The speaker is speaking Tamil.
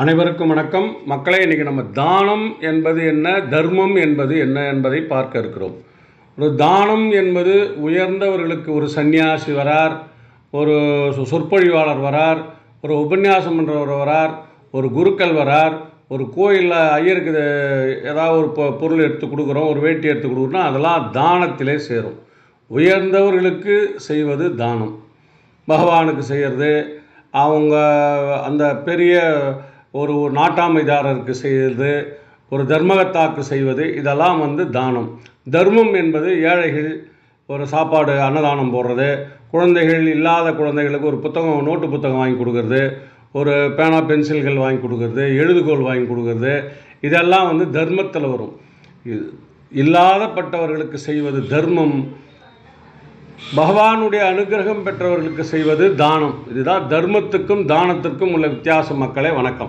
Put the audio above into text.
அனைவருக்கும் வணக்கம் மக்களே. இன்றைக்கி நம்ம தானம் என்பது என்ன, தர்மம் என்பது என்ன என்பதை பார்க்க இருக்கிறோம். ஒரு தானம் என்பது உயர்ந்தவர்களுக்கு ஒரு சன்னியாசி வரார், ஒரு சொற்பொழிவாளர் வரார், ஒரு உபன்யாசம் பண்ணுறவர் வரார், ஒரு குருக்கள் வரார், ஒரு கோயிலில் ஐயருக்கு ஏதாவது ஒரு பொருள் எடுத்து கொடுக்குறோம், ஒரு வேட்டி எடுத்து கொடுக்குறோம்னா அதெல்லாம் தானத்திலே சேரும். உயர்ந்தவர்களுக்கு செய்வது தானம். பகவானுக்கு செய்கிறது, அவங்க அந்த பெரிய ஒரு நாட்டாமைதாரருக்கு செய்வது, ஒரு தர்மகத்தாக்கு செய்வது, இதெல்லாம் தானம். தர்மம் என்பது ஏழைகள் ஒரு சாப்பாடு அன்னதானம் போடுறது, குழந்தைகள் இல்லாத குழந்தைகளுக்கு ஒரு புத்தகம், நோட்டு புத்தகம் வாங்கி கொடுக்கறது, ஒரு பேனா பென்சில்கள் வாங்கி கொடுக்கறது, எழுதுகோல் வாங்கி கொடுக்கறது, இதெல்லாம் தர்மத்தில் வரும். இல்லாதப்பட்டவர்களுக்கு செய்வது தர்மம். பகவானுடைய அனுகிரகம் பெற்றவர்களுக்கு செய்வது தானம். இதுதான் தர்மத்துக்கும் தானத்திற்கும் உள்ள வித்தியாசம் மக்களே. வணக்கம்.